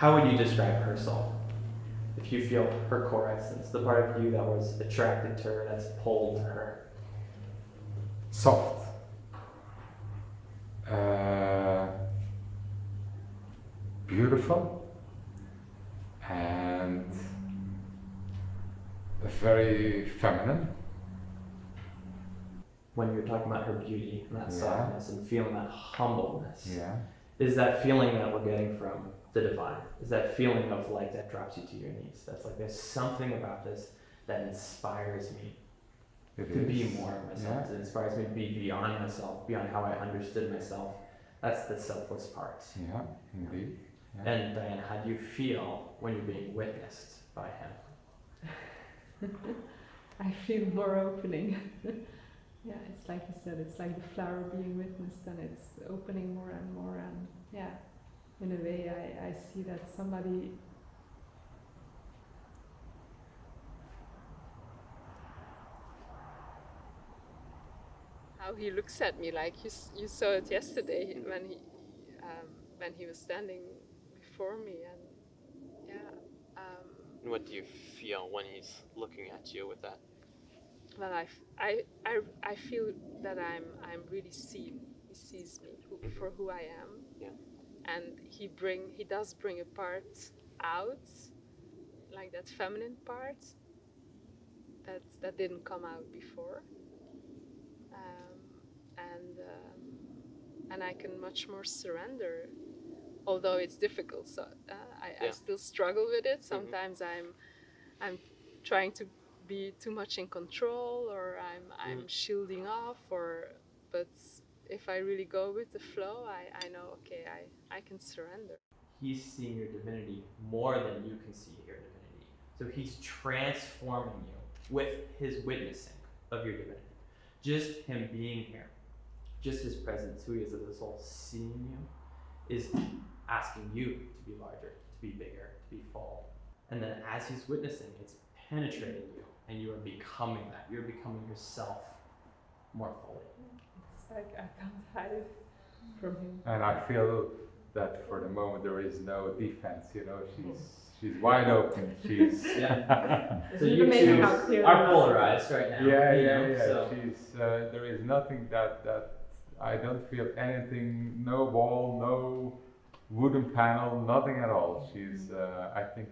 How would you describe her soul? If you feel her core essence, the part of you that was attracted to her, that's pulled to her. Soft. Beautiful. And very feminine. When you're talking about her beauty and that Yeah. softness and feeling that humbleness, Yeah. is that feeling that we're getting from the divine? Is that feeling of like that drops you to your knees? That's like there's something about this that inspires me It to is. be more of myself. Yeah. It inspires me to be beyond myself, beyond how I understood myself. That's the selfless part. Yeah, indeed. Yeah. And Diane, how do you feel when you're being witnessed by him? I feel more opening. Yeah, it's like you said, it's like the flower being witnessed and it's opening more and more, and yeah, in a way I see that somebody how he looks at me, like you saw it yesterday when he was standing before me, and yeah. And what do you feel when he's looking at you with that? Well, I feel that I'm really seen. He sees me for who I am. Yeah. And he does bring a part out, like that feminine part that didn't come out before. And I can much more surrender, although it's difficult. So I still struggle with it. Sometimes I'm trying to be too much in control, or I'm shielding off, but if I really go with the flow, I know, okay, I can surrender. He's seeing your divinity more than you can see your divinity. So he's transforming you with his witnessing of your divinity. Just him being here, just his presence, who he is as a soul, seeing you, is asking you to be larger, to be bigger, to be full. And then as he's witnessing, it's penetrating you, and you are becoming that. You're becoming yourself more fully. it's like I can't hide it from him. And I feel that for the moment there is no defense, she's wide open. She's Yeah. So Isn't it you amazing two how clear are that is? polarized right now. yeah. So She's there is nothing that I don't feel anything, no wall, no wooden panel, nothing at all. She's I think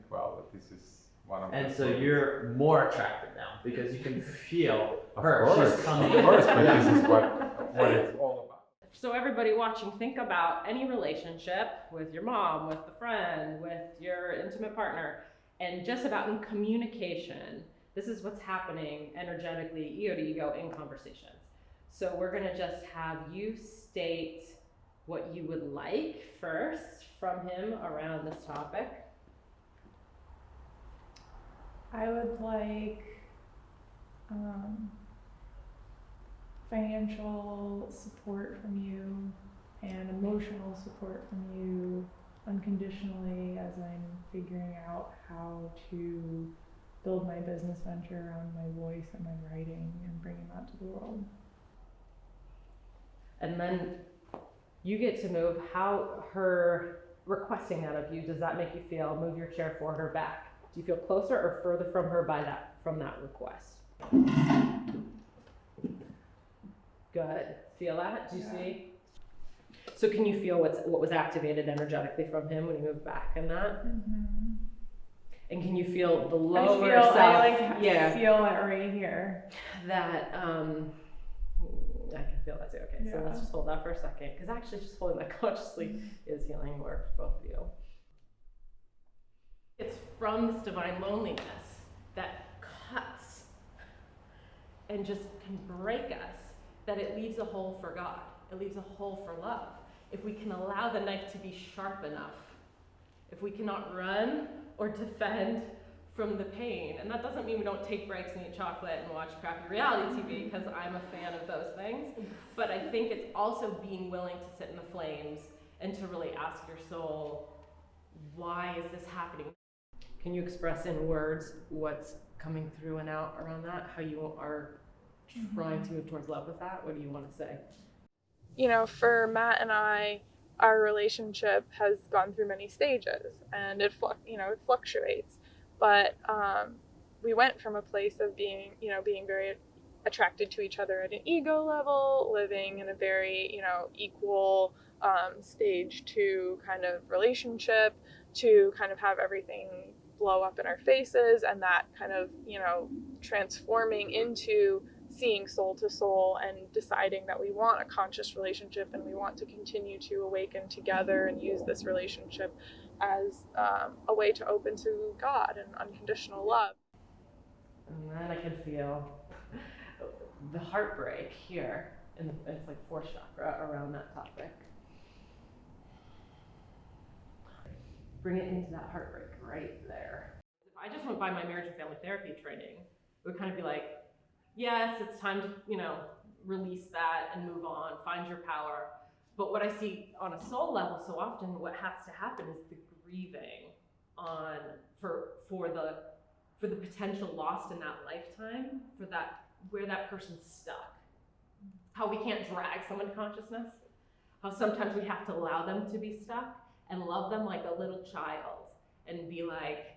this is one of and the so problems. you're more attracted now because you can feel Of her. course, She's coming of in. course, but this is what it's all about. So everybody watching, think about any relationship with your mom, with a friend, with your intimate partner, and just about in communication. This is what's happening energetically, ego to ego, in conversations. So we're gonna just have you state what you would like first from him around this topic. I would like financial support from you and emotional support from you unconditionally as I'm figuring out how to build my business venture around my voice and my writing and bringing that to the world. And then you get to move. How her requesting that of you, does that make you feel? Move your chair forward or back. Do you feel closer or further from her from that request? Good. Feel that? Do you see? So can you feel what was activated energetically from him when you moved back in that? Mm-hmm. And can you feel the I lower feel self? I feel it right here. That I can feel that too. Okay, so Yeah. let's just hold that for a second, because actually just holding that consciously is healing work for both of you. It's from this divine loneliness that cuts and just can break us, that it leaves a hole for God. It leaves a hole for love. If we can allow the knife to be sharp enough, if we cannot run or defend from the pain. And that doesn't mean we don't take breaks and eat chocolate and watch crappy reality TV, because I'm a fan of those things. But I think it's also being willing to sit in the flames and to really ask your soul, why is this happening? Can you express in words what's coming through and out around that? How you are trying to move towards love with that? What do you want to say? You know, for Matt and I, our relationship has gone through many stages, and it fluctuates. But we went from a place of being very attracted to each other at an ego level, living in a very equal stage to kind of relationship, to kind of have everything blow up in our faces, and that kind of transforming into seeing soul to soul and deciding that we want a conscious relationship and we want to continue to awaken together and use this relationship as a way to open to God and unconditional love. And then I can feel the heartbreak here, and it's like fourth chakra around that topic. Bring it into that heartbreak right there. If I just went by my marriage and family therapy training, it would kind of be like, yes, it's time to, release that and move on, find your power. But what I see on a soul level so often, what has to happen is the grieving for the potential lost in that lifetime, for that where that person's stuck. How we can't drag someone to consciousness. How sometimes we have to allow them to be stuck and love them like a little child and be like,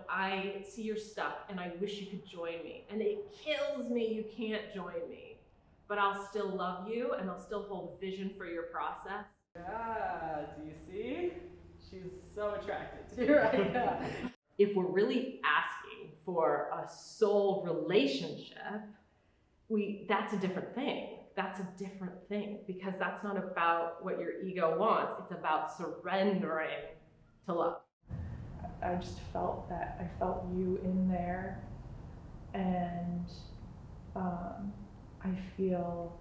I see you're stuck and I wish you could join me. And it kills me you can't join me, but I'll still love you and I'll still hold vision for your process. Yeah, do you see? She's so attracted to you right now. If we're really asking for a soul relationship, that's a different thing. That's a different thing, because that's not about what your ego wants. It's about surrendering to love. I just felt that. I felt you in there, and I feel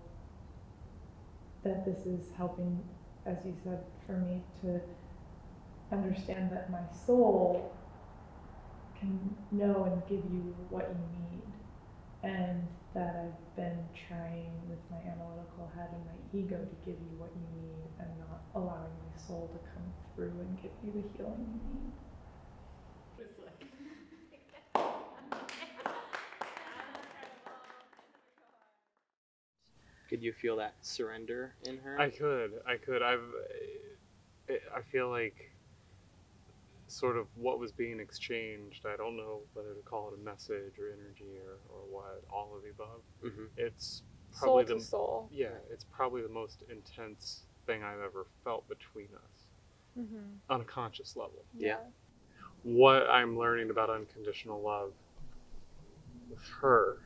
that this is helping, as you said, for me to understand that my soul can know and give you what you need, and that I've been trying with my analytical head and my ego to give you what you need and not allowing my soul to come through and give you the healing you need. Could you feel that surrender in her? I could. I feel like sort of what was being exchanged, I don't know whether to call it a message or energy or what, all of the above. Mm-hmm. It's probably soul to soul. Yeah, it's probably the most intense thing I've ever felt between us on a conscious level. Yeah. What I'm learning about unconditional love with her,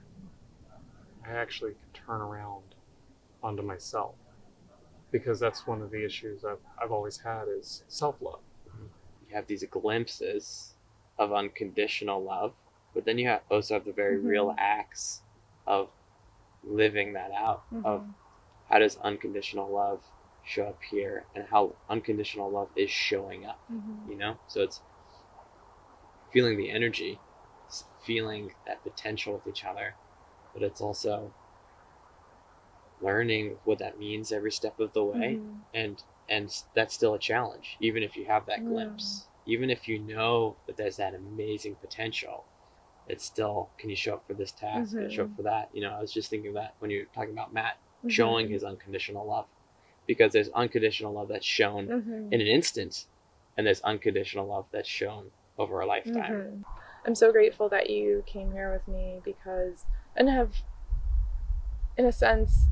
I actually can turn around onto myself, because that's one of the issues I've always had is self-love. You have these glimpses of unconditional love, but then you also have the very real acts of living that out, of how does unconditional love show up here and how unconditional love is showing up, So it's feeling the energy, feeling that potential with each other, but it's also learning what that means every step of the way, and that's still a challenge, even if you have that glimpse, even if you know that there's that amazing potential. It's still, can you show up for this task? Can you show up for that? I was just thinking of that when you were talking about Matt showing his unconditional love, because there's unconditional love that's shown in an instant, and there's unconditional love that's shown over a lifetime. I'm so grateful that you came here with me and have, in a sense,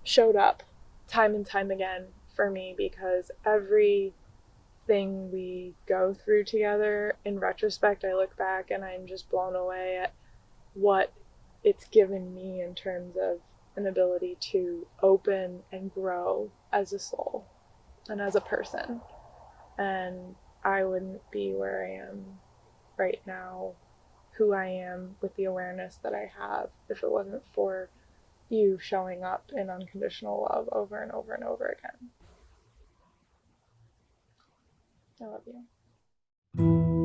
showed up time and time again for me, because everything we go through together, in retrospect, I look back and I'm just blown away at what it's given me in terms of an ability to open and grow as a soul and as a person. And I wouldn't be where I am right now, who I am with the awareness that I have, if it wasn't for you showing up in unconditional love over and over and over again. I love you.